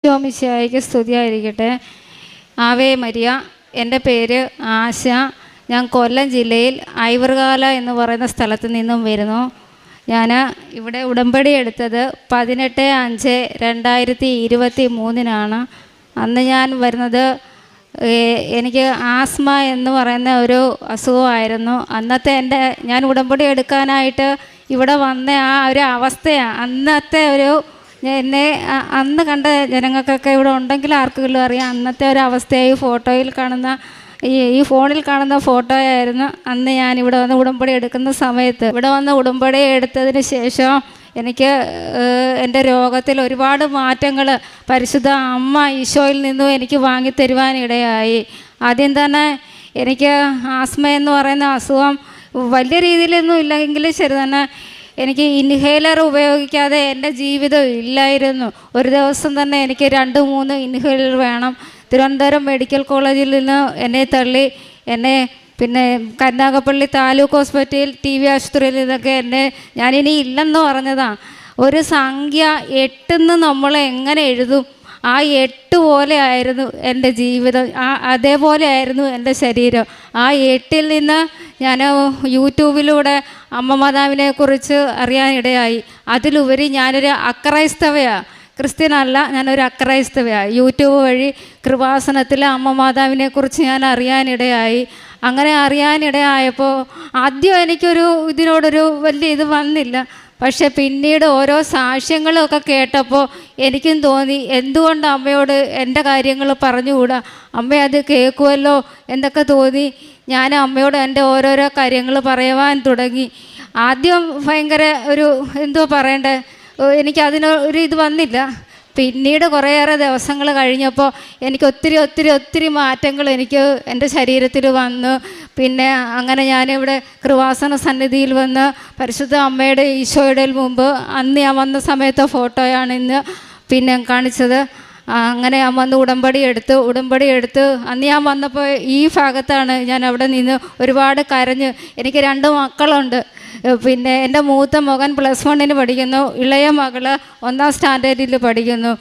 മിശിഹായ്ക്ക് സ്തുതിയായിരിക്കട്ടെ. Ave Maria. എൻ്റെ പേര് ആശ. ഞാൻ കൊല്ലം ജില്ലയിൽ ഐവർകാല എന്ന് പറയുന്ന സ്ഥലത്ത് നിന്നും വരുന്നു. ഞാൻ ഇവിടെ ഉടമ്പടി എടുത്തത് 18/5/2023 അന്ന് ഞാൻ വരുന്നത് എനിക്ക് ആസ്മ എന്ന് പറയുന്ന ഒരു അസുഖമായിരുന്നു. അന്നത്തെ ഞാൻ ഉടമ്പടി എടുക്കാനായിട്ട് ഇവിടെ വന്ന ആ ഒരു അവസ്ഥയാണ് അന്നത്തെ ഒരു എന്നെ അന്ന് കണ്ട ജനങ്ങൾക്കൊക്കെ ഇവിടെ ഉണ്ടെങ്കിൽ ആർക്കെങ്കിലും അറിയാം. അന്നത്തെ ഒരു അവസ്ഥയായി ഫോട്ടോയിൽ കാണുന്ന ഈ ഫോണിൽ കാണുന്ന ഫോട്ടോയായിരുന്നു അന്ന് ഞാൻ ഇവിടെ വന്ന് ഉടമ്പടി എടുക്കുന്ന സമയത്ത്. ഇവിടെ വന്ന് ഉടമ്പടി എടുത്തതിന് ശേഷം എനിക്ക് എൻ്റെ രോഗത്തിൽ ഒരുപാട് മാറ്റങ്ങൾ പരിശുദ്ധ അമ്മ ഈശോയിൽ നിന്നും എനിക്ക് വാങ്ങിത്തരുവാനിടയായി. ആദ്യം തന്നെ എനിക്ക് ആസ്മ എന്ന് പറയുന്ന അസുഖം വലിയ രീതിയിലൊന്നും ഇല്ലെങ്കിലും ശരി തന്നെ എനിക്ക് ഇൻഹേലർ ഉപയോഗിക്കാതെ എൻ്റെ ജീവിതം ഇല്ലായിരുന്നു. ഒരു ദിവസം തന്നെ എനിക്ക് 2-3 ഇൻഹേലർ വേണം. തിരുവനന്തപുരം മെഡിക്കൽ കോളേജിൽ നിന്ന് എന്നെ തള്ളി എന്നെ പിന്നെ കരുനാഗപ്പള്ളി താലൂക്ക് ഹോസ്പിറ്റൽ TV ആശുപത്രിയിൽ നിന്നൊക്കെ ഞാനിനി ഇല്ലെന്ന് പറഞ്ഞതാണ്. ഒരു സംഖ്യ 8 നമ്മൾ എങ്ങനെ എഴുതും? ആ 8 പോലെ ആയിരുന്നു എൻ്റെ ജീവിതം. അതേപോലെ ആയിരുന്നു എൻ്റെ ശരീരം. ആ 8-ൽ നിന്ന് ഞാൻ യൂട്യൂബിലൂടെ അമ്മ മാതാവിനെക്കുറിച്ച് അറിയാനിടയായി. അതിലുപരി ഞാനൊരു അക്രൈസ്തവയാണ്, ക്രിസ്ത്യനല്ല, ഞാനൊരു അക്രൈസ്തവയാണ്. യൂട്യൂബ് വഴി കൃപാസനത്തിലെ അമ്മ മാതാവിനെക്കുറിച്ച് ഞാൻ അറിയാനിടയായി. അങ്ങനെ അറിയാനിടയായപ്പോൾ ആദ്യം എനിക്കൊരു ഇതിനോടൊരു വലിയ ഇത് വന്നില്ല. പക്ഷെ പിന്നീട് ഓരോ സാക്ഷ്യങ്ങളൊക്കെ കേട്ടപ്പോൾ എനിക്കും തോന്നി എന്തുകൊണ്ട് അമ്മയോട് എൻ്റെ കാര്യങ്ങൾ പറഞ്ഞുകൂടാ, അമ്മ അത് കേൾക്കുമല്ലോ എന്നൊക്കെ തോന്നി. ഞാൻ അമ്മയോട് എൻ്റെ ഓരോരോ കാര്യങ്ങൾ പറയുവാൻ തുടങ്ങി. ആദ്യം ഭയങ്കര ഒരു എന്തോ പറയണ്ടേ, എനിക്കതിനൊരു ഇത് വന്നില്ല. പിന്നീട് കുറേയേറെ ദിവസങ്ങൾ കഴിഞ്ഞപ്പോൾ എനിക്ക് ഒത്തിരി മാറ്റങ്ങൾ എനിക്ക് എൻ്റെ ശരീരത്തിൽ വന്നു. പിന്നെ അങ്ങനെ ഞാനിവിടെ കൃപാസന സന്നിധിയിൽ വന്ന് പരിശുദ്ധ അമ്മയുടെ ഈശോയുടെ മുമ്പ് അന്ന് ഞാൻ വന്ന സമയത്തെ ഫോട്ടോയാണ് ഇന്ന് പിന്നെ കാണിച്ചത്. അങ്ങനെ ഞാൻ വന്ന് ഉടമ്പടി എടുത്ത് അന്ന് ഞാൻ വന്നപ്പോൾ ഈ ഭാഗത്താണ് ഞാൻ അവിടെ നിന്ന് ഒരുപാട് കരഞ്ഞ്. എനിക്ക് 2 മക്കളുണ്ട്. പിന്നെ എൻ്റെ മൂത്ത മകൻ +1 പഠിക്കുന്നു, ഇളയ മകള് 1ാം സ്റ്റാൻഡേർഡിൽ പഠിക്കുന്നു.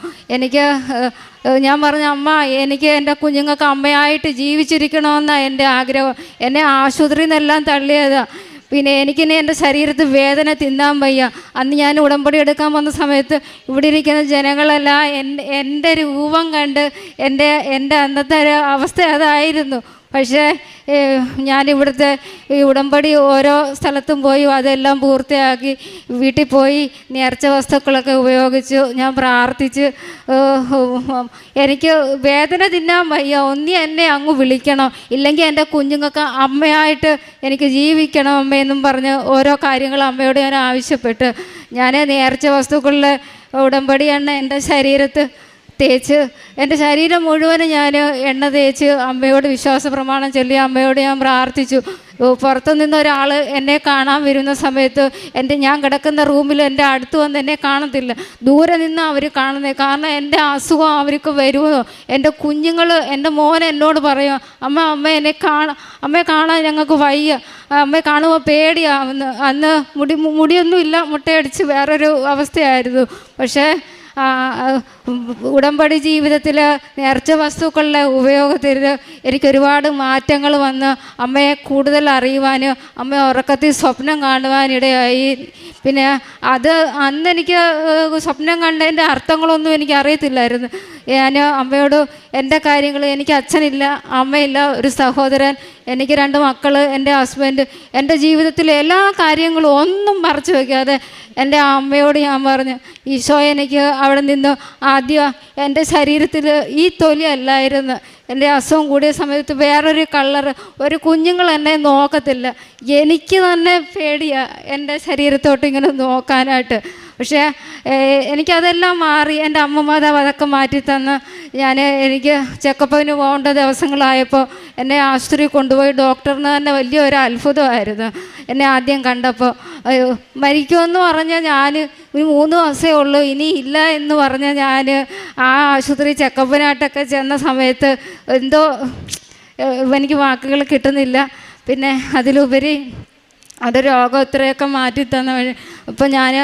ഞാൻ പറഞ്ഞ അമ്മ എനിക്ക് എൻ്റെ കുഞ്ഞുങ്ങൾക്ക് അമ്മയായിട്ട് ജീവിച്ചിരിക്കണമെന്നാണ് എൻ്റെ ആഗ്രഹം. എന്നെ ആശുപത്രിയിൽ നിന്നെല്ലാം തള്ളിയതാണ്. പിന്നെ എനിക്കിനി എൻ്റെ ശരീരത്തിൽ വേദന തിന്നാൻ വയ്യ. അന്ന് ഞാൻ ഉടമ്പടി എടുക്കാൻ വന്ന സമയത്ത് ഇവിടെ ഇരിക്കുന്ന ജനങ്ങളെല്ലാം എൻ്റെ രൂപം കണ്ട് എൻ്റെ അന്നത്തെ ഒരു അവസ്ഥ അതായിരുന്നു. പക്ഷേ ഞാനിവിടുത്തെ ഈ ഉടമ്പടി ഓരോ സ്ഥലത്തും പോയി അതെല്ലാം പൂർത്തിയാക്കി വീട്ടിൽ പോയി നേർച്ച വസ്തുക്കളൊക്കെ ഉപയോഗിച്ചു ഞാൻ പ്രാർത്ഥിച്ച്. എനിക്ക് വേദന തിന്നാൻ വയ്യ, ഒന്നി എന്നെ അങ്ങ് വിളിക്കണം, ഇല്ലെങ്കിൽ എൻ്റെ കുഞ്ഞുങ്ങൾക്ക് അമ്മയായിട്ട് എനിക്ക് ജീവിക്കണം അമ്മയെന്നും പറഞ്ഞ് ഓരോ കാര്യങ്ങൾ അമ്മയോട് ഞാൻ ആവശ്യപ്പെട്ട് ഞാൻ നേർച്ച വസ്തുക്കളിൽ ഉടമ്പടി എണ്ണ എൻ്റെ ശരീരത്ത് തേച്ച് എൻ്റെ ശരീരം മുഴുവനും ഞാൻ എണ്ണ തേച്ച് അമ്മയോട് വിശ്വാസ പ്രമാണം ചൊല്ലി അമ്മയോട് ഞാൻ പ്രാർത്ഥിച്ചു. പുറത്തു നിന്നൊരാൾ എന്നെ കാണാൻ വരുന്ന സമയത്ത് ഞാൻ കിടക്കുന്ന റൂമിൽ എൻ്റെ അടുത്ത് വന്ന് എന്നെ കാണത്തില്ല, ദൂരെ നിന്ന് അവർ കാണുന്നത്. കാരണം എൻ്റെ അസുഖം അവർക്ക് വരുമോ. എൻ്റെ കുഞ്ഞുങ്ങൾ, എൻ്റെ മോൻ എന്നോട് പറയും, അമ്മയെ കാണാൻ ഞങ്ങൾക്ക് വയ്യ, അമ്മയെ കാണുമ്പോൾ പേടിയാവുന്നു. അന്ന് മുടിയൊന്നുമില്ല, മുട്ടയടിച്ച് വേറൊരു അവസ്ഥയായിരുന്നു. പക്ഷേ ഉടമ്പടി ജീവിതത്തിൽ നേർച്ച വസ്തുക്കളുടെ ഉപയോഗത്തിൽ എനിക്കൊരുപാട് മാറ്റങ്ങൾ വന്ന് അമ്മയെ കൂടുതൽ അറിയുവാനും അമ്മ ഉറക്കത്തിൽ സ്വപ്നം കാണുവാനിടയായി. പിന്നെ അന്നെനിക്ക് സ്വപ്നം കണ്ടതിൻ്റെ അർത്ഥങ്ങളൊന്നും എനിക്കറിയത്തില്ലായിരുന്നു. ഞാൻ അമ്മയോട് എൻ്റെ കാര്യങ്ങൾ, എനിക്ക് അച്ഛനില്ല, അമ്മയില്ല, ഒരു സഹോദരൻ, എനിക്ക് 2 മക്കൾ, എൻ്റെ ഹസ്ബൻഡ്, എൻ്റെ ജീവിതത്തിലെ എല്ലാ കാര്യങ്ങളും ഒന്നും മറച്ചു വയ്ക്കാതെ എൻ്റെ അമ്മയോട് ഞാൻ പറഞ്ഞു, ഈശോ എനിക്ക് അവിടെ നിന്ന് ആദ്യം എൻ്റെ ശരീരത്തിൽ ഈ തൊലി അല്ലായിരുന്നു. എൻ്റെ അസുഖം കൂടിയ സമയത്ത് വേറൊരു കളറ്, ഒരു കുഞ്ഞുങ്ങൾ എന്നെ നോക്കത്തില്ല. എനിക്ക് തന്നെ പേടിയാണ് എൻ്റെ ശരീരത്തോട്ട് ഇങ്ങനെ നോക്കാനായിട്ട്. പക്ഷേ എനിക്കതെല്ലാം മാറി. എൻ്റെ അമ്മ മാതാവ് അതൊക്കെ മാറ്റിത്തന്ന് എനിക്ക് ചെക്കപ്പിന് പോകേണ്ട ദിവസങ്ങളായപ്പോൾ എന്നെ ആശുപത്രി കൊണ്ടുപോയി. ഡോക്ടറിന് തന്നെ വലിയൊരു അത്ഭുതമായിരുന്നു എന്നെ ആദ്യം കണ്ടപ്പോൾ. മരിക്കുമെന്ന് പറഞ്ഞാൽ ഞാൻ 3 ദിവസമേ ഉള്ളൂ, ഇനി ഇല്ല എന്ന് പറഞ്ഞാൽ ഞാൻ ആ ആശുപത്രി ചെക്കപ്പിനായിട്ടൊക്കെ ചെന്ന സമയത്ത് എന്തോ എനിക്ക് വാക്കുകൾ കിട്ടുന്നില്ല. പിന്നെ അതിലുപരി അത് രോഗം ഇത്രയൊക്കെ മാറ്റിത്തന്ന. ഇപ്പം ഞാൻ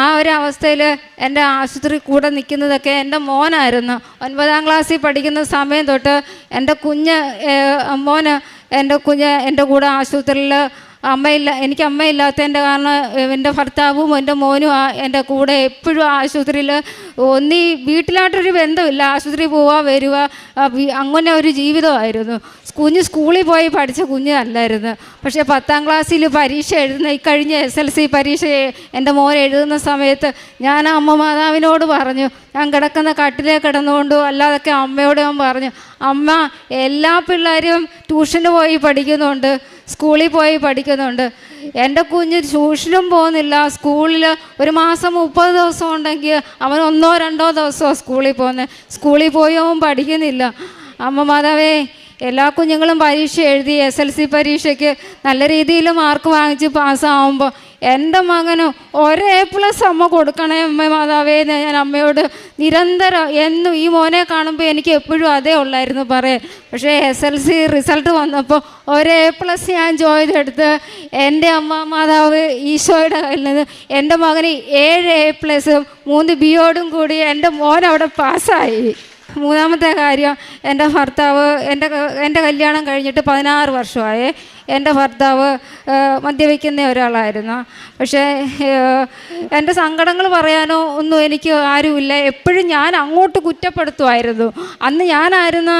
ആ ഒരു അവസ്ഥയിൽ എൻ്റെ ആശുപത്രി കൂടെ നിൽക്കുന്നതൊക്കെ എൻ്റെ മോനായിരുന്നു. 9ാം ക്ലാസ്സിൽ പഠിക്കുന്ന സമയം തൊട്ട് എൻ്റെ മോന് എൻ്റെ കൂടെ ആശുപത്രിയിൽ എനിക്ക് അമ്മയില്ലാത്തതിൻ്റെ കാരണം എൻ്റെ ഭർത്താവും എൻ്റെ മോനും എൻ്റെ കൂടെ എപ്പോഴും ആശുപത്രിയിൽ ഒന്നീ വീട്ടിലായിട്ടൊരു ബന്ധമില്ല, ആശുപത്രി പോവുക വരിക, അങ്ങനെ ഒരു ജീവിതമായിരുന്നു. സ്കൂളിൽ പോയി പഠിച്ച കുഞ്ഞല്ലായിരുന്നു. പക്ഷേ 10ാം ക്ലാസ്സിൽ പരീക്ഷ കഴിഞ്ഞ SLC പരീക്ഷ എൻ്റെ മോൻ എഴുതുന്ന സമയത്ത് ഞാൻ അമ്മ മാതാവിനോട് പറഞ്ഞു, ഞാൻ കിടക്കുന്ന കട്ടിലേ കിടന്നുകൊണ്ടോ അല്ലാതൊക്കെ അമ്മയോട് ഞാൻ പറഞ്ഞു, അമ്മ എല്ലാ പിള്ളേരും ട്യൂഷന് പോയി പഠിക്കുന്നുണ്ട്, സ്കൂളിൽ പോയി പഠിക്കുന്നുണ്ട്, എൻ്റെ കുഞ്ഞ് ട്യൂഷനും പോകുന്നില്ല. സ്കൂളിൽ ഒരു മാസം 30 ദിവസം ഉണ്ടെങ്കിൽ അവൻ 1-2 ദിവസമാണ് സ്കൂളിൽ പോകുന്നത്, സ്കൂളിൽ പോയി അവൻ പഠിക്കുന്നില്ല. അമ്മ മാതാവേ, എല്ലാ കുഞ്ഞുങ്ങളും പരീക്ഷ എഴുതി SLC പരീക്ഷയ്ക്ക് നല്ല രീതിയിൽ മാർക്ക് വാങ്ങിച്ച് പാസ്സാവുമ്പോൾ എൻ്റെ മകന് A+ അമ്മ കൊടുക്കണേ അമ്മ മാതാവേ എന്ന് ഞാൻ അമ്മയോട് നിരന്തരം എന്നും ഈ മോനെ കാണുമ്പോൾ എനിക്ക് എപ്പോഴും അതേ ഉള്ളായിരുന്നു പറയാൻ. പക്ഷേ SLC റിസൾട്ട് വന്നപ്പോൾ A+ ഞാൻ ചെയ്തെടുത്ത് എൻ്റെ അമ്മ മാതാവ് ഈശോയുടെ കയ്യിൽ നിന്ന് എൻ്റെ മകന് 7 A+, 3 B.Ed കൂടി എൻ്റെ മോൻ അവിടെ പാസ്സായി. 3ാമത്തെ കാര്യം, എൻ്റെ ഭർത്താവ് എൻ്റെ കല്യാണം കഴിഞ്ഞിട്ട് 16 വർഷമായി. എൻ്റെ ഭർത്താവ് മദ്യപിക്കുന്ന ഒരാളായിരുന്നു. പക്ഷേ എൻ്റെ സങ്കടങ്ങൾ പറയാനോ ഒന്നും എനിക്ക് ആരുമില്ല. എപ്പോഴും ഞാൻ അങ്ങോട്ട് കുറ്റപ്പെടുത്തുമായിരുന്നു. അന്ന് ഞാനായിരുന്നു,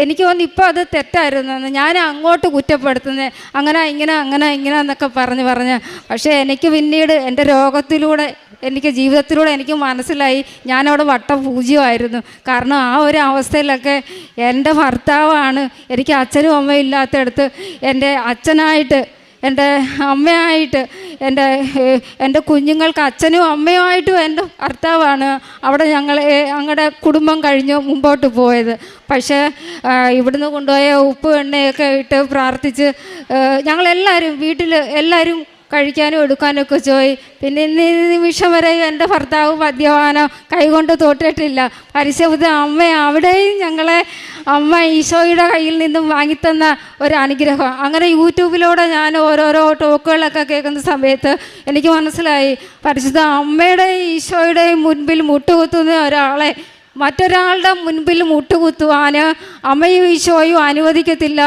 എനിക്ക് തോന്നുന്നു ഇപ്പോൾ അത് തെറ്റായിരുന്നു, ഞാൻ അങ്ങോട്ട് കുറ്റപ്പെടുത്തുന്നത്, അങ്ങനെ ഇങ്ങനെ എന്നൊക്കെ പറഞ്ഞ്. പക്ഷേ എനിക്ക് പിന്നീട് എൻ്റെ രോഗത്തിലൂടെ എനിക്ക് ജീവിതത്തിലൂടെ എനിക്ക് മനസ്സിലായി ഞാനവിടെ വട്ടപൂജ്യമായിരുന്നു. കാരണം ആ ഒരു അവസ്ഥയിലൊക്കെ എൻ്റെ ഭർത്താവാണ് എനിക്ക് അച്ഛനും അമ്മയും ഇല്ലാത്തടത്ത് എൻ്റെ അച്ഛനായിട്ട്, എൻ്റെ അമ്മയായിട്ട്, എൻ്റെ കുഞ്ഞുങ്ങൾക്ക് അച്ഛനും അമ്മയുമായിട്ടും എൻ്റെ ഭർത്താവാണ് അവിടെ ഞങ്ങളുടെ കുടുംബം കഴിഞ്ഞ് മുമ്പോട്ട് പോയത്. പക്ഷേ ഇവിടുന്ന് കൊണ്ടുപോയ ഉപ്പ് എണ്ണയൊക്കെ ഇട്ട് പ്രാർത്ഥിച്ച് ഞങ്ങളെല്ലാവരും വീട്ടിൽ എല്ലാവരും കഴിക്കാനും എടുക്കാനൊക്കെ ചോയി. പിന്നെ ഇന്ന് നിമിഷം വരെ എൻ്റെ ഭർത്താവ് മദ്യപാനം കൈകൊണ്ട് തൊട്ടിട്ടില്ല. പരിശുദ്ധ അമ്മ അവിടെയും ഞങ്ങളെ അമ്മ ഈശോയുടെ കയ്യിൽ നിന്നും വാങ്ങിത്തന്ന ഒരു അനുഗ്രഹം. അങ്ങനെ യൂട്യൂബിലൂടെ ഞാൻ ഓരോരോ ടോക്കുകളൊക്കെ കേൾക്കുന്ന സമയത്ത് എനിക്ക് മനസ്സിലായി, പരിശുദ്ധ അമ്മയുടെയും ഈശോയുടെയും മുൻപിൽ മുട്ടുകുത്തുന്ന ഒരാളെ മറ്റൊരാളുടെ മുൻപിൽ മുട്ടുകുത്തുവാൻ അമ്മയും ഈശോയും അനുവദിക്കത്തില്ല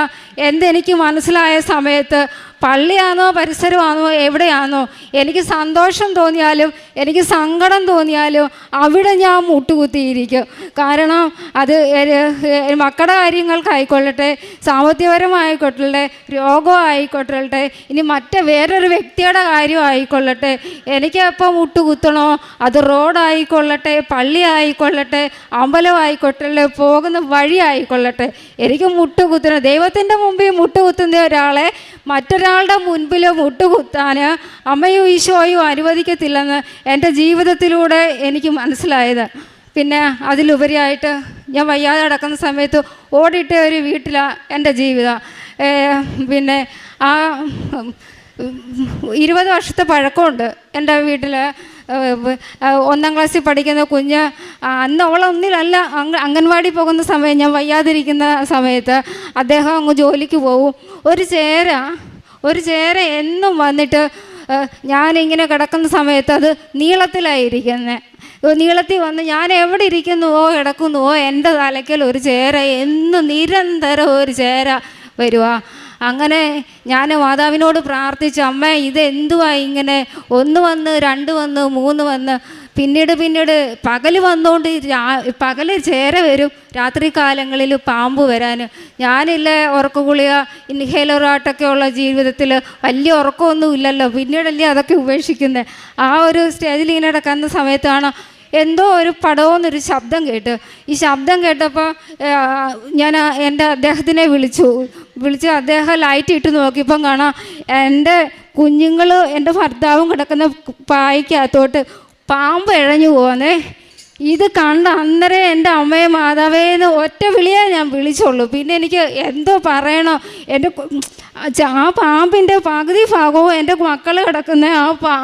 എന്നെനിക്ക് മനസ്സിലായ സമയത്ത് പള്ളിയാണോ പരിസരമാണോ എവിടെയാണോ എനിക്ക് സന്തോഷം തോന്നിയാലും എനിക്ക് സങ്കടം തോന്നിയാലും അവിടെ ഞാൻ മുട്ടുകുത്തിയിരിക്കും. കാരണം അത് മക്കളുടെ കാര്യങ്ങൾക്കായിക്കൊള്ളട്ടെ, സാമ്പത്തികപരമായിക്കൊള്ളട്ടെ, രോഗമായിക്കൊള്ളട്ടെ, ഇനി വേറൊരു വ്യക്തിയുടെ കാര്യമായിക്കൊള്ളട്ടെ, എനിക്ക് എപ്പോൾ മുട്ടുകുത്തണോ അത് റോഡായിക്കൊള്ളട്ടെ, പള്ളി ആയിക്കൊള്ളട്ടെ, അമ്പലമായിക്കൊള്ളട്ടെ, പോകുന്ന വഴി ആയിക്കൊള്ളട്ടെ, എനിക്ക് മുട്ടുകുത്തണം. ദൈവത്തിൻ്റെ മുമ്പിൽ മുട്ടുകുത്തുന്ന ഒരാളെ മറ്റൊരാളുടെ മുൻപിൽ മുട്ടുകുത്താൻ അമ്മയും ഈശോയും അനുവദിക്കത്തില്ലെന്ന് എൻ്റെ ജീവിതത്തിലൂടെ എനിക്ക് മനസ്സിലായത്. പിന്നെ അതിലുപരിയായിട്ട് ഞാൻ വയ്യാതെ കിടക്കുന്ന സമയത്ത് ഓടിയിട്ട ഒരു വീട്ടിലാണ് എൻ്റെ ജീവിതം. പിന്നെ ആ 20 വർഷത്തെ പഴക്കമുണ്ട് എൻ്റെ വീട്ടിൽ. 1ാം ക്ലാസ്സിൽ പഠിക്കുന്ന കുഞ്ഞ്, അന്ന് അവളൊന്നിലല്ല, അംഗൻവാടി പോകുന്ന സമയം, ഞാൻ വയ്യാതിരിക്കുന്ന സമയത്ത് അദ്ദേഹം അങ്ങ് ജോലിക്ക് പോകും. ഒരു ചേര എന്നും വന്നിട്ട് ഞാനിങ്ങനെ കിടക്കുന്ന സമയത്ത് അത് നീളത്തിലായിരിക്കുന്നത്. നീളത്തിൽ വന്ന് ഞാൻ എവിടെ ഇരിക്കുന്നുവോ കിടക്കുന്നുവോ എൻ്റെ തലയ്ക്കൽ ഒരു ചേര, എന്നും നിരന്തരം ഒരു ചേര വരുക. അങ്ങനെ ഞാൻ മാതാവിനോട് പ്രാർത്ഥിച്ചു, അമ്മ ഇതെന്തുവാ ഇങ്ങനെ 1 വന്ന് 2 വന്ന് 3 വന്ന്, പിന്നീട് പകൽ വന്നുകൊണ്ട് പകൽ ചേര വരും, രാത്രി കാലങ്ങളിൽ പാമ്പ് വരാൻ. ഞാനില്ല ഉറക്കഗുളിക ഇൻഹേലറായിട്ടൊക്കെ ഉള്ള ജീവിതത്തിൽ വലിയ ഉറക്കമൊന്നും ഇല്ലല്ലോ, പിന്നീടല്ലേ അതൊക്കെ ഉപേക്ഷിക്കുന്നത്. ആ ഒരു സ്റ്റേജിൽ ഇങ്ങനെ കിടക്കുന്ന സമയത്താണ് എന്തോ ഒരു പടവെന്നൊരു ശബ്ദം കേട്ട്. ഈ ശബ്ദം കേട്ടപ്പോൾ ഞാൻ അദ്ദേഹത്തിനെ വിളിച്ച് അദ്ദേഹം ലൈറ്റ് ഇട്ട് നോക്കിയപ്പം കാണാം എൻ്റെ കുഞ്ഞുങ്ങൾ എൻ്റെ ഭർത്താവും കിടക്കുന്ന പായ്ക്കകത്തോട്ട് പാമ്പ് ഇഴഞ്ഞു പോകുന്നേ. ഇത് കണ്ട അന്നേരം എൻ്റെ അമ്മയെ മാതാവേന്ന് ഒറ്റ വിളിയേ ഞാൻ വിളിച്ചുള്ളൂ. പിന്നെ എനിക്ക് എന്തോ പറയണോ, എൻ്റെ ആ പാമ്പിൻ്റെ പകുതി ഭാഗവും എൻ്റെ മക്കൾ കിടക്കുന്ന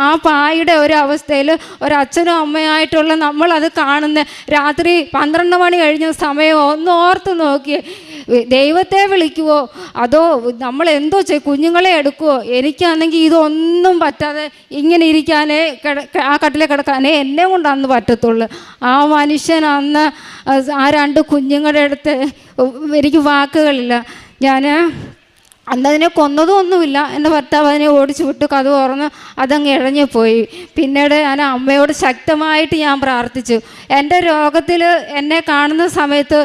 ആ പായുടെ ഒരു അവസ്ഥയിൽ ഒരച്ഛനും അമ്മയായിട്ടുള്ള നമ്മളത് കാണുന്ന രാത്രി 12 മണി കഴിഞ്ഞ സമയം ഒന്ന് ഓർത്ത് നോക്കി. ദൈവത്തെ വിളിക്കുവോ അതോ നമ്മൾ എന്തോ കുഞ്ഞുങ്ങളെ എടുക്കുവോ? എനിക്കാണെങ്കിൽ ഇതൊന്നും പറ്റാതെ ഇങ്ങനെ ഇരിക്കാനേ ആ കട്ടിലെ കിടക്കാനേ എന്നെ കൊണ്ട് അന്ന് പറ്റത്തുള്ളൂ. ആ മനുഷ്യൻ അന്ന് ആ 2 കുഞ്ഞുങ്ങളുടെ അടുത്ത് എനിക്ക് വാക്കുകളില്ല. ഞാൻ അന്നതിനെ കൊന്നതൊന്നുമില്ല. എൻ്റെ ഭർത്താവ് അതിനെ ഓടിച്ചു വിട്ടു, കഥ തുറന്ന് അതങ്ങ് ഇഴഞ്ഞു പോയി. പിന്നീട് ഞാൻ അമ്മയോട് ശക്തമായിട്ട് ഞാൻ പ്രാർത്ഥിച്ചു. എൻ്റെ രോഗത്തിൽ എന്നെ കാണുന്ന സമയത്ത്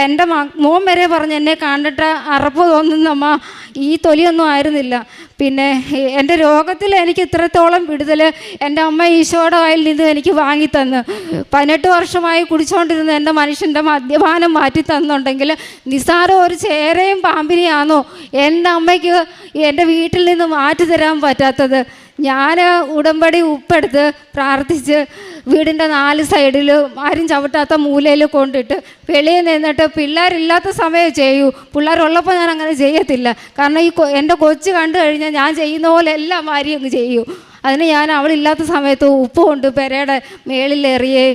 എൻ്റെ മോൻ വരെ പറഞ്ഞ് എന്നെ കണ്ടിട്ട് അറപ്പ് തോന്നുന്നമ്മ, ഈ തൊലിയൊന്നും ആയിരുന്നില്ല. പിന്നെ എൻ്റെ രോഗത്തിൽ എനിക്ക് ഇത്രത്തോളം വിടുതൽ എൻ്റെ അമ്മ ഈശോയുടെ കയ്യിൽ നിന്ന് എനിക്ക് വാങ്ങിത്തന്ന്. 18 വർഷമായി കുടിച്ചുകൊണ്ടിരുന്ന എൻ്റെ മനുഷ്യൻ്റെ മദ്യപാനം മാറ്റി തന്നുണ്ടെങ്കിൽ നിസ്സാരം ഒരു ചേരയും പാമ്പിനെയാണോ എൻ്റെ അമ്മയ്ക്ക് എൻ്റെ വീട്ടിൽ നിന്ന് മാറ്റി തരാൻ പറ്റാത്തത്? ഞാൻ ഉടമ്പടി ഉപ്പെടുത്ത് പ്രാർത്ഥിച്ച് വീടിൻ്റെ 4 സൈഡിലും ആരും ചവിട്ടാത്ത മൂലയിൽ കൊണ്ടിട്ട് വെളിയിൽ നിന്നിട്ട് പിള്ളേരില്ലാത്ത സമയം ചെയ്യൂ. പിള്ളേരുള്ളപ്പോൾ ഞാൻ അങ്ങനെ ചെയ്യത്തില്ല. കാരണം എൻ്റെ കൊച്ച് കണ്ടു കഴിഞ്ഞാൽ ഞാൻ ചെയ്യുന്ന പോലെ എല്ലാം മാറി അങ്ങ് ചെയ്യൂ. അതിന് ഞാൻ അവളില്ലാത്ത സമയത്ത് ഉപ്പ് കൊണ്ട് പെരയുടെ മേളിലെറിയേ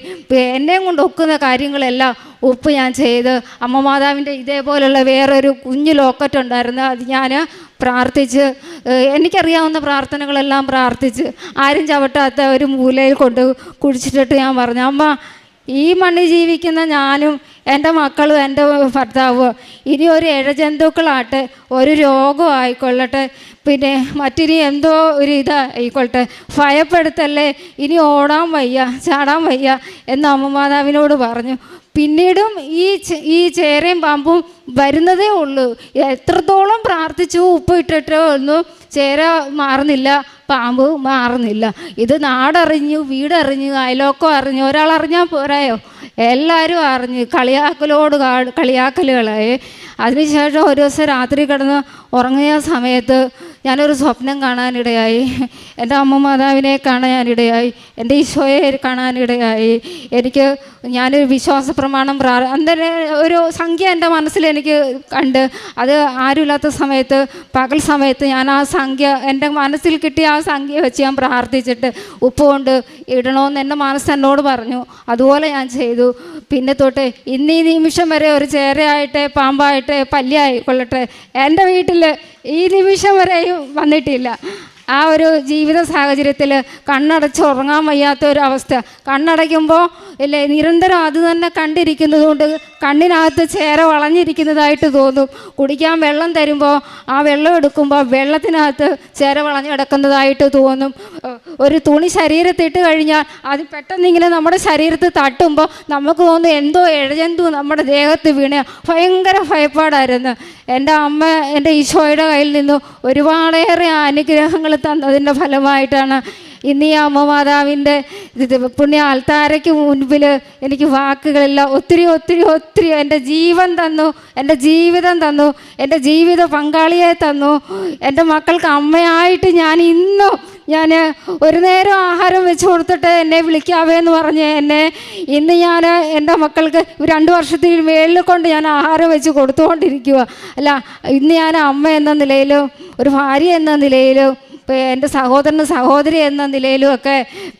എന്നെയും കൊണ്ട് ഒക്കുന്ന കാര്യങ്ങളെല്ലാം ഉപ്പ് ഞാൻ ചെയ്ത് അമ്മ മാതാവിൻ്റെ ഇതേപോലുള്ള വേറൊരു കുഞ്ഞു ലോക്കറ്റ് ഉണ്ടായിരുന്നു. അത് ഞാൻ പ്രാർത്ഥിച്ച് എനിക്കറിയാവുന്ന പ്രാർത്ഥനകളെല്ലാം പ്രാർത്ഥിച്ച് ആരും ചവിട്ടാത്ത ഒരു മൂലയിൽ കൊണ്ട് കുഴിച്ചിട്ടിട്ട് ഞാൻ പറഞ്ഞു, അമ്മ ഈ മണ്ണിൽ ജീവിക്കുന്ന ഞാനും എൻ്റെ മക്കളും എൻ്റെ ഭർത്താവും ഇനി ഒരു ഇഴജന്തുക്കളാട്ടെ, ഒരു രോഗം ആയിക്കൊള്ളട്ടെ, പിന്നെ മറ്റിനി എന്തോ ഒരു ഇതായിക്കൊള്ളട്ടെ, ഭയപ്പെടുത്തല്ലേ, ഇനി ഓടാൻ വയ്യ ചാടാൻ വയ്യ എന്ന് അമ്മ മാതാവിനോട് പറഞ്ഞു. പിന്നീടും ഈ ചേരയും പാമ്പും വരുന്നതേ ഉള്ളൂ. എത്രത്തോളം പ്രാർത്ഥിച്ചു ഉപ്പ് ഇട്ടിട്ടോ ഒന്നും ചേര മാറുന്നില്ല, പാമ്പ് മാറുന്നില്ല. ഇത് നാടറിഞ്ഞു, വീടറിഞ്ഞു, അയലോക്കം അറിഞ്ഞു. ഒരാളറിഞ്ഞാൽ പോരായോ, എല്ലാവരും അറിഞ്ഞു. കളിയാക്കലോട് കളിയാക്കലുകളായി. അതിനുശേഷം ഒരു ദിവസം രാത്രി കിടന്ന് ഉറങ്ങിയ സമയത്ത് ഞാനൊരു സ്വപ്നം കാണാനിടയായി. എൻ്റെ അമ്മ മാതാവിനെ കാണാനിടയായി, എൻ്റെ ഈശോയെ കാണാനിടയായി. ഞാനൊരു വിശ്വാസ പ്രമാണം അന്നേരം ഒരു സംഖ്യ എൻ്റെ മനസ്സിൽ എനിക്ക് കണ്ട്, അത് ആരുമില്ലാത്ത സമയത്ത് പകൽ സമയത്ത് ഞാൻ ആ സംഖ്യ എൻ്റെ മനസ്സിൽ കിട്ടിയ ആ സംഖ്യ വെച്ച് ഞാൻ പ്രാർത്ഥിച്ചിട്ട് ഉപ്പ് കൊണ്ട് ഇടണമെന്ന് എൻ്റെ മനസ്സ് എന്നോട് പറഞ്ഞു. അതുപോലെ ഞാൻ ചെയ്തു. പിന്നെ തൊട്ട് ഇന്ന് ഈ നിമിഷം വരെ ഒരു ചേരയായിട്ട് പാമ്പായിട്ട് പല്ലിയായിക്കൊള്ളട്ടെ എൻ്റെ വീട്ടിൽ ഈ നിമിഷം വരെയും വന്നിട്ടില്ല. ആ ഒരു ജീവിത സാഹചര്യത്തിൽ കണ്ണടച്ച് ഉറങ്ങാൻ വയ്യാത്ത ഒരവസ്ഥ. കണ്ണടയ്ക്കുമ്പോൾ ഇല്ലേ നിരന്തരം അത് തന്നെ കണ്ടിരിക്കുന്നത് കൊണ്ട് കണ്ണിനകത്ത് ചേര വളഞ്ഞിരിക്കുന്നതായിട്ട് തോന്നും. കുടിക്കാൻ വെള്ളം തരുമ്പോൾ ആ വെള്ളം എടുക്കുമ്പോൾ വെള്ളത്തിനകത്ത് ചേര വളഞ്ഞു കിടക്കുന്നതായിട്ട് തോന്നും. ഒരു തുണി ശരീരത്തിട്ട് കഴിഞ്ഞാൽ അത് പെട്ടെന്നിങ്ങനെ നമ്മുടെ ശരീരത്തിൽ തട്ടുമ്പോൾ നമുക്ക് തോന്നും എന്തോ ഇഴജന്തു നമ്മുടെ ദേഹത്ത് വീണ. ഭയങ്കര ഭയപ്പാടായിരുന്നു. എൻ്റെ അമ്മ എൻ്റെ ഈശോയുടെ കയ്യിൽ നിന്ന് ഒരുപാടേറെ അനുഗ്രഹങ്ങൾ തന്നതിൻ്റെ ഫലമായിട്ടാണ് ഇന്ന് ഈ അമ്മ മാതാവിൻ്റെ പുണ്യ ആൾത്താരയ്ക്ക് മുൻപിൽ എനിക്ക് വാക്കുകളില്ല. ഒത്തിരി ഒത്തിരി ഒത്തിരി എൻ്റെ ജീവൻ തന്നു, എൻ്റെ ജീവിതം തന്നു, എൻ്റെ ജീവിത പങ്കാളിയെ തന്നു. എൻ്റെ മക്കൾക്ക് അമ്മയായിട്ട് ഞാൻ ഒരു നേരം ആഹാരം വെച്ച് കൊടുത്തിട്ട് എന്നെ വിളിക്കാവേ എന്ന് പറഞ്ഞ് ഇന്ന് ഞാൻ എൻ്റെ മക്കൾക്ക് 2 വർഷത്തിന് മേളിൽ കൊണ്ട് ഞാൻ ആഹാരം വെച്ച് കൊടുത്തുകൊണ്ടിരിക്കുക. അല്ല, ഇന്ന് ഞാൻ അമ്മ എന്ന നിലയിലും ഒരു ഭാര്യ എന്ന നിലയിലും എൻ്റെ സഹോദരനും സഹോദരി എന്ന നിലയിലും ഒക്കെ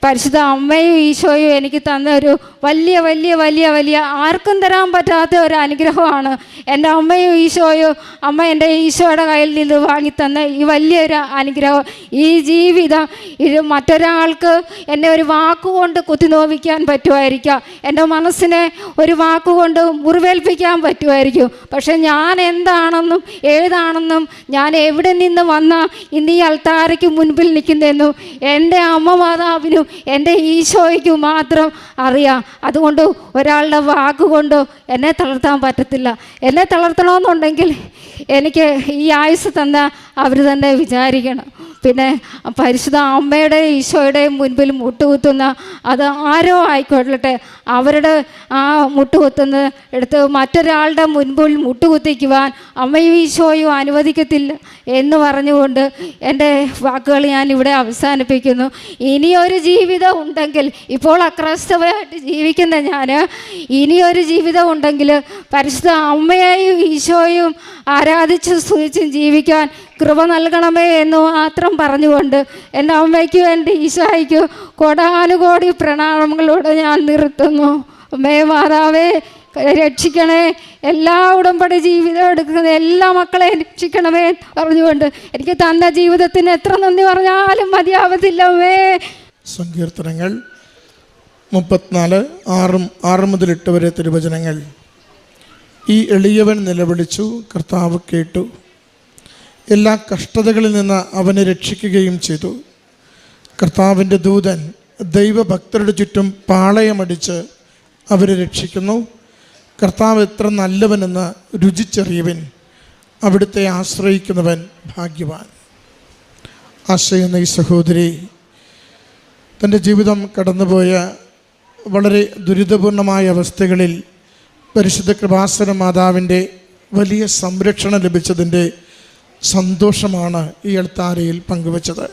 പരിശുദ്ധ അമ്മയും ഈശോയും എനിക്ക് തന്ന ഒരു വലിയ വലിയ വലിയ വലിയ ആർക്കും തരാൻ പറ്റാത്ത ഒരു അനുഗ്രഹമാണ് എൻ്റെ അമ്മയും ഈശോയും. അമ്മ എൻ്റെ ഈശോയുടെ കയ്യിൽ നിന്ന് വാങ്ങിത്തന്ന ഈ വലിയൊരു അനുഗ്രഹം. ഈ ജീവിതം ഇത് മറ്റൊരാൾക്ക് എന്നെ ഒരു വാക്കുകൊണ്ട് കുത്തിനോവിക്കാൻ പറ്റുമായിരിക്കാം, എൻ്റെ മനസ്സിനെ ഒരു വാക്കുകൊണ്ട് മുറിവേൽപ്പിക്കാൻ പറ്റുമായിരിക്കും. പക്ഷെ ഞാൻ എന്താണെന്നും ഏതാണെന്നും ഞാൻ എവിടെ നിന്ന് വന്ന ഇന്ന് ഈ അൾത്താരയ്ക്ക് മുൻപിൽ നിൽക്കുന്നതെന്നും എൻ്റെ അമ്മ മാതാവിനും എൻ്റെ ഈശോയ്ക്കും മാത്രം അറിയാം. അതുകൊണ്ട് ഒരാളുടെ വാക്കുകൊണ്ടോ എന്നെ തളർത്താൻ പറ്റത്തില്ല. എന്നെ തളർത്തണമെന്നുണ്ടെങ്കിൽ എനിക്ക് ഈ ആയുസ് തന്ന അവർ തന്നെ വിചാരിക്കണം. പിന്നെ പരിശുദ്ധ അമ്മയുടെ ഈശോയുടെയും മുൻപിൽ മുട്ടുകുത്തുന്ന അത് ആരോ ആയിക്കൊള്ളട്ടെ, അവരുടെ ആ മുട്ടുകുത്തുന്ന എടുത്ത് മറ്റൊരാളുടെ മുൻപിൽ മുട്ടുകുത്തിക്കുവാൻ അമ്മയും ഈശോയും അനുവദിക്കത്തില്ല എന്ന് പറഞ്ഞുകൊണ്ട് എൻ്റെ വാക്കുകൾ ഞാൻ ഇവിടെ അവസാനിപ്പിക്കുന്നു. ഇനിയൊരു ജീവിതം ഉണ്ടെങ്കിൽ, ഇപ്പോൾ അക്രൈസ്തവയായിട്ട് ജീവിക്കുന്ന ഞാൻ, ഇനിയൊരു ജീവിതം ഉണ്ടെങ്കിൽ പരിശുദ്ധ അമ്മയെയും ഈശോയും ആരാധിച്ച് സ്തുതിച്ചും ജീവിക്കാൻ കൃപ നൽകണമേ എന്ന് മാത്രം പറഞ്ഞുകൊണ്ട് എൻ്റെ അമ്മയ്ക്കും എൻ്റെ ഈശോയ്ക്കും കോടാനുകോടി പ്രണാമങ്ങളോടെ ഞാൻ നിർത്തുന്നു. അമ്മേ മാതാവേ, രക്ഷിക്കണേ, എല്ലാ ഉടമ്പടി ജീവിതം എടുക്കുന്ന എല്ലാ മക്കളെയും രക്ഷിക്കണമേ പറഞ്ഞുകൊണ്ട് എനിക്ക് തന്ന ജീവിതത്തിന് എത്ര നന്ദി പറഞ്ഞാലും മതിയാവതില്ലവേ. സങ്കീർത്തനങ്ങൾ 34:6-8 വരെ തിരുവചനങ്ങൾ. ഈ എളിയവൻ നിലവിളിച്ചു, കർത്താവ് കേട്ടു, എല്ലാ കഷ്ടതകളിൽ നിന്ന് അവനെ രക്ഷിക്കുകയും ചെയ്തു. കർത്താവിൻ്റെ ദൂതൻ ദൈവഭക്തരുടെ ചുറ്റും പാളയമടിച്ച് അവരെ രക്ഷിക്കുന്നു. കർത്താവ് എത്ര നല്ലവനെന്ന് രുചിച്ചറിയവൻ, അവിടുത്തെ ആശ്രയിക്കുന്നവൻ ഭാഗ്യവാൻ. ആശയെന്ന ഈ സഹോദരി തൻ്റെ ജീവിതം കടന്നുപോയ വളരെ ദുരിതപൂർണമായ അവസ്ഥകളിൽ പരിശുദ്ധ കൃപാസന മാതാവിൻ്റെ വലിയ സംരക്ഷണം ലഭിച്ചതിൻ്റെ സന്തോഷമാണ് ഈ അൾത്താരയിൽ പങ്കുവച്ചത്.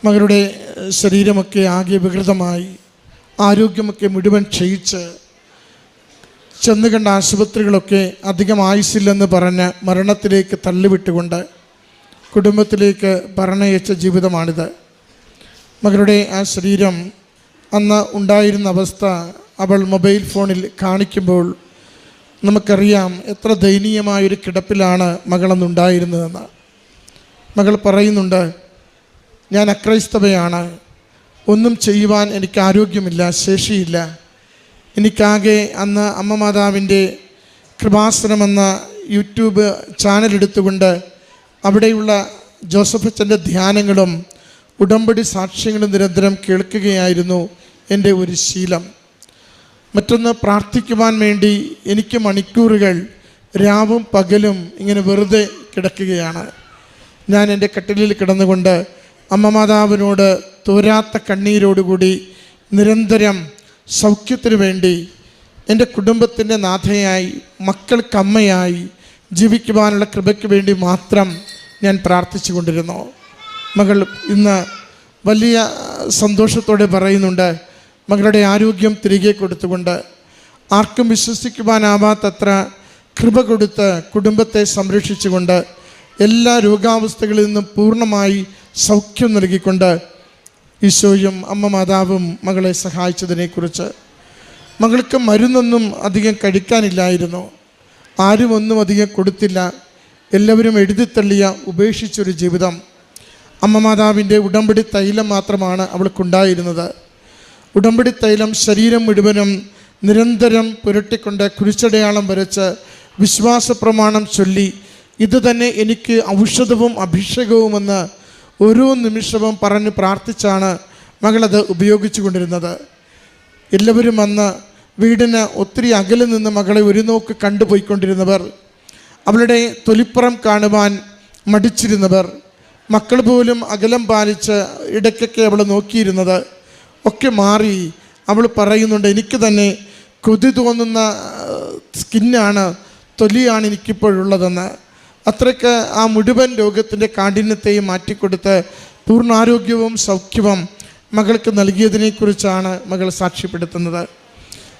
മകളുടെ ശരീരമൊക്കെ ആകെ വികൃതമായി, ആരോഗ്യമൊക്കെ മുഴുവൻ ക്ഷയിച്ച്, ചെന്ന് കണ്ട ആശുപത്രികളൊക്കെ അധികം ആയുസ്സില്ലെന്ന് പറഞ്ഞ് മരണത്തിലേക്ക് തള്ളിവിട്ടുകൊണ്ട് കുടുംബത്തിലേക്ക് പറഞ്ഞയച്ച ജീവിതമാണിത്. മകളുടെ ആ ശരീരം അന്ന് ഉണ്ടായിരുന്ന അവസ്ഥ അവൾ മൊബൈൽ ഫോണിൽ കാണിക്കുമ്പോൾ നമുക്കറിയാം എത്ര ദയനീയമായൊരു കിടപ്പിലാണ് മകളന്നുണ്ടായിരുന്നതെന്ന്. മകൾ പറയുന്നുണ്ട്, ഞാൻ അക്രൈസ്തവയാണ്, ഒന്നും ചെയ്യുവാൻ എനിക്ക് ആരോഗ്യമില്ല, ശേഷിയില്ല. എനിക്കാകെ അന്ന് അമ്മ മാതാവിൻ്റെ കൃപാസനമെന്ന യൂട്യൂബ് ചാനലെടുത്തുകൊണ്ട് അവിടെയുള്ള ജോസഫ് അച്ഛൻ്റെ ധ്യാനങ്ങളും ഉടമ്പടി സാക്ഷ്യങ്ങളും നിരന്തരം കേൾക്കുകയായിരുന്നു എൻ്റെ ഒരു ശീലം. മറ്റൊന്ന്, പ്രാർത്ഥിക്കുവാൻ വേണ്ടി എനിക്ക് മണിക്കൂറുകൾ രാവും പകലും ഇങ്ങനെ വെറുതെ കിടക്കുകയാണ്. ഞാൻ എൻ്റെ കട്ടിലിൽ കിടന്നുകൊണ്ട് അമ്മ മാതാവിനോട് തോരാത്ത കണ്ണീരോടുകൂടി നിരന്തരം സൗഖ്യത്തിന് വേണ്ടി, എൻ്റെ കുടുംബത്തിൻ്റെ നാഥയായി, മക്കൾക്കമ്മയായി ജീവിക്കുവാനുള്ള കൃപയ്ക്ക് വേണ്ടി മാത്രം ഞാൻ പ്രാർത്ഥിച്ചു കൊണ്ടിരുന്നു. മകൾ ഇന്ന് വലിയ സന്തോഷത്തോടെ പറയുന്നുണ്ട്, മകളുടെ ആരോഗ്യം തിരികെ കൊടുത്തുകൊണ്ട്, ആർക്കും വിശ്വസിക്കുവാനാവാത്തത്ര കൃപ കൊടുത്ത് കുടുംബത്തെ സംരക്ഷിച്ചുകൊണ്ട്, എല്ലാ രോഗാവസ്ഥകളിൽ നിന്നും പൂർണ്ണമായി സൗഖ്യം നൽകിക്കൊണ്ട് ഈശോയും അമ്മ മാതാവും മകളെ സഹായിച്ചതിനെക്കുറിച്ച്. മകൾക്ക് മരുന്നൊന്നും അധികം കഴിക്കാനില്ലായിരുന്നു, ആരും ഒന്നും അധികം കൊടുത്തില്ല, എല്ലാവരും എഴുതിത്തള്ളിയ ഉപേക്ഷിച്ചൊരു ജീവിതം. അമ്മ മാതാവിൻ്റെ ഉടമ്പടി തൈലം മാത്രമാണ് അവൾക്കുണ്ടായിരുന്നത്. ഉടമ്പടി തൈലം ശരീരം മുഴുവനും നിരന്തരം പുരട്ടിക്കൊണ്ട് കുരിശടയാളം വരച്ച് വിശ്വാസ പ്രമാണം ചൊല്ലി, ഇത് തന്നെ എനിക്ക് ഔഷധവും അഭിഷേകവുമെന്ന് ഓരോ നിമിഷവും പറഞ്ഞ് പ്രാർത്ഥിച്ചാണ് മകളത് ഉപയോഗിച്ചു കൊണ്ടിരുന്നത്. എല്ലാവരും അന്ന് വീടിന് ഒത്തിരി അകലെ നിന്ന് മകളെ ഒരു നോക്ക് കണ്ടുപോയിക്കൊണ്ടിരുന്നവർ, അവളുടെ തൊലിപ്പുറം കാണുവാൻ മടിച്ചിരുന്നവർ, മക്കൾ പോലും അകലം പാലിച്ച് ഇടയ്ക്കൊക്കെ അവൾ നോക്കിയിരുന്നത് ഒക്കെ മാറി അവൾ പറയുന്നുണ്ട്, എനിക്ക് തന്നെ കൊതി തോന്നുന്ന സ്കിന്നാണ്, തൊലിയാണ് എനിക്കിപ്പോഴുള്ളതെന്ന്. അത്രയ്ക്ക് ആ മുഴുവൻ രോഗത്തിൻ്റെ കാഠിന്യത്തെയും മാറ്റിക്കൊടുത്ത് പൂർണ്ണാരോഗ്യവും സൗഖ്യവും മകൾക്ക് നൽകിയതിനെക്കുറിച്ചാണ് മകൾ സാക്ഷ്യപ്പെടുത്തുന്നത്.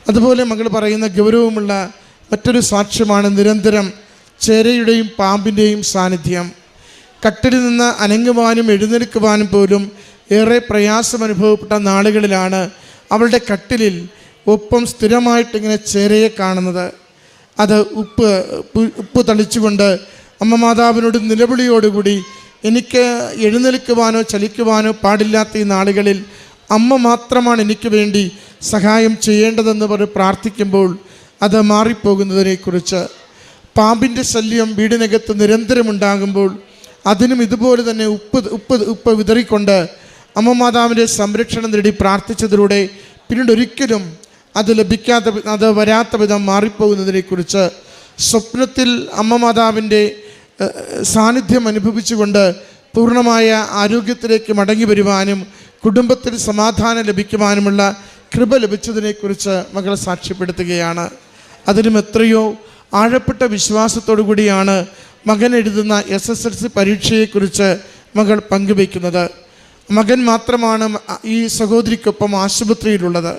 അതുപോലെ മകൾ പറയുന്ന ഗൗരവമുള്ള മറ്റൊരു സാക്ഷ്യമാണ് നിരന്തരം ചേരയുടെയും പാമ്പിൻ്റെയും സാന്നിധ്യം. കട്ടിലിൽ നിന്ന് അനങ്ങുവാനും എഴുന്നേൽക്കുവാനും പോലും ഏറെ പ്രയാസം അനുഭവപ്പെട്ട നാളുകളിലാണ് അവളുടെ കട്ടിലിൽ ഒപ്പം സ്ഥിരമായിട്ടിങ്ങനെ ചേരയെ കാണുന്നത്. അത് ഉപ്പ് തളിച്ചുകൊണ്ട് അമ്മ മാതാവിനോട് നിലവിളിയോടുകൂടി, എനിക്ക് എഴുന്നേൽക്കുവാനോ ചലിക്കുവാനോ പാടില്ലാത്ത ഈ നാളുകളിൽ അമ്മ മാത്രമാണ് എനിക്ക് വേണ്ടി സഹായം ചെയ്യേണ്ടതെന്ന് പറഞ്ഞ് പ്രാർത്ഥിക്കുമ്പോൾ അത് മാറിപ്പോകുന്നതിനെക്കുറിച്ച്, പാമ്പിൻ്റെ ശല്യം വീടിനകത്ത് നിരന്തരമുണ്ടാകുമ്പോൾ അതിനും ഇതുപോലെ തന്നെ ഉപ്പ് വിതറിക്കൊണ്ട് അമ്മ മാതാവിൻ്റെ സംരക്ഷണം നേടി പ്രാർത്ഥിച്ചതിലൂടെ പിന്നീട് ഒരിക്കലും അത് വരാത്ത വിധം മാറിപ്പോകുന്നതിനെക്കുറിച്ച്, സ്വപ്നത്തിൽ അമ്മ മാതാവിൻ്റെ സാന്നിധ്യം അനുഭവിച്ചുകൊണ്ട് പൂർണ്ണമായ ആരോഗ്യത്തിലേക്ക് മടങ്ങി വരുവാനും കുടുംബത്തിൽ സമാധാനം ലഭിക്കുവാനുമുള്ള കൃപ ലഭിച്ചതിനെക്കുറിച്ച് മകൾ സാക്ഷ്യപ്പെടുത്തുകയാണ്. അതിനും എത്രയോ ആഴപ്പെട്ട വിശ്വാസത്തോടു കൂടിയാണ് മകൻ എഴുതുന്ന SSLC പരീക്ഷയെക്കുറിച്ച് മകൾ പങ്കുവയ്ക്കുന്നത്. മകൻ മാത്രമാണ് ഈ സഹോദരിക്കൊപ്പം ആശുപത്രിയിലുള്ളത്.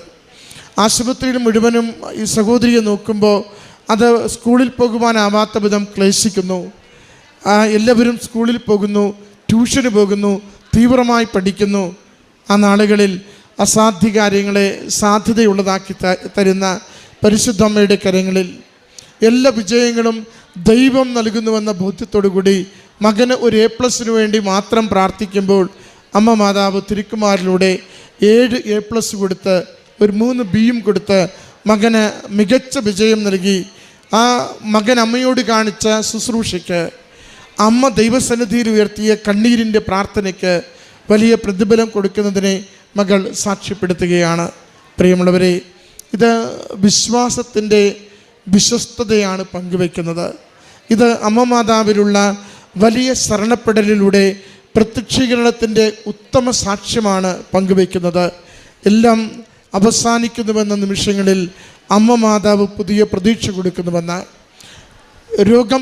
ആശുപത്രിയിൽ മുഴുവനും ഈ സഹോദരിയെ നോക്കുമ്പോൾ അത് സ്കൂളിൽ പോകുവാനാവാത്ത വിധം ക്ലേശിക്കുന്നു. എല്ലാവരും സ്കൂളിൽ പോകുന്നു, ട്യൂഷന് പോകുന്നു, തീവ്രമായി പഠിക്കുന്നു. ആ നാളുകളിൽ അസാധ്യ കാര്യങ്ങളെ സാധ്യതയുള്ളതാക്കി തരുന്ന പരിശുദ്ധ അമ്മയുടെ കരങ്ങളിൽ. എല്ലാ വിജയങ്ങളും ദൈവം നൽകുന്നുവെന്ന ബോധ്യത്തോടു കൂടി മകന് ഒരു A+ വേണ്ടി മാത്രം പ്രാർത്ഥിക്കുമ്പോൾ അമ്മ മാതാവ് തിരുക്കുമാരിലൂടെ 7 A+ കൊടുത്ത് ഒരു 3 Bയും കൊടുത്ത് മകന് മികച്ച വിജയം നൽകി. ആ മകൻ അമ്മയോട് കാണിച്ച ശുശ്രൂഷയ്ക്ക്, അമ്മ ദൈവസന്നിധിയിൽ ഉയർത്തിയ കണ്ണീരിൻ്റെ പ്രാർത്ഥനയ്ക്ക് വലിയ പ്രതിഫലം കൊടുക്കുന്നതിനെ മകൾ സാക്ഷ്യപ്പെടുത്തുകയാണ്. പ്രിയമുള്ളവരെ, ഇത് വിശ്വാസത്തിൻ്റെ വിശ്വസ്തതയാണ് പങ്കുവയ്ക്കുന്നത്. ഇത് അമ്മ മാതാവിലുള്ള വലിയ ശരണപ്പെടലിലൂടെ പ്രത്യക്ഷീകരണത്തിൻ്റെ ഉത്തമ സാക്ഷ്യമാണ് പങ്കുവയ്ക്കുന്നത്. എല്ലാം അവസാനിക്കുന്നുവെന്ന നിമിഷങ്ങളിൽ അമ്മ മാതാവ് പുതിയ പ്രതീക്ഷ കൊടുക്കുന്നുവെന്ന്. രോഗം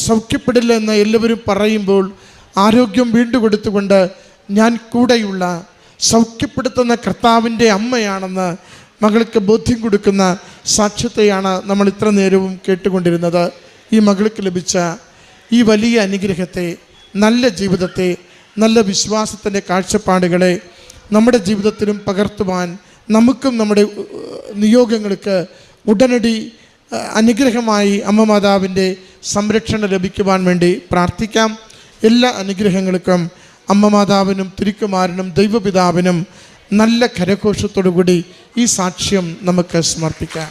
സൗഖ്യപ്പെടില്ല എന്ന് എല്ലാവരും പറയുമ്പോൾ ആരോഗ്യം വീണ്ടുകൊടുത്തുകൊണ്ട് ഞാൻ കൂടെയുള്ള സൗഖ്യപ്പെടുത്തുന്ന കർത്താവിൻ്റെ അമ്മയാണെന്ന് മകൾക്ക് ബോധ്യം കൊടുക്കുന്ന സാക്ഷ്യത്തെയാണ് നമ്മൾ ഇത്ര നേരവും കേട്ടുകൊണ്ടിരുന്നത്. ഈ മകൾക്ക് ലഭിച്ച ഈ വലിയ അനുഗ്രഹത്തെ, നല്ല ജീവിതത്തെ, നല്ല വിശ്വാസത്തിൻ്റെ കാഴ്ചപ്പാടുകളെ നമ്മുടെ ജീവിതത്തിലും പകർത്തുവാൻ നമുക്കും നമ്മുടെ നിയോഗങ്ങൾക്ക് ഉടനടി അനുഗ്രഹമായി അമ്മ മാതാവിൻ്റെ സംരക്ഷണം ലഭിക്കുവാൻ വേണ്ടി പ്രാർത്ഥിക്കാം. എല്ലാ അനുഗ്രഹങ്ങൾക്കും അമ്മ മാതാവിനും തിരുക്കുമാരനും ദൈവപിതാവിനും നല്ല കരഘോഷത്തോടു കൂടി ഈ സാക്ഷ്യം നമുക്ക് സമർപ്പിക്കാം.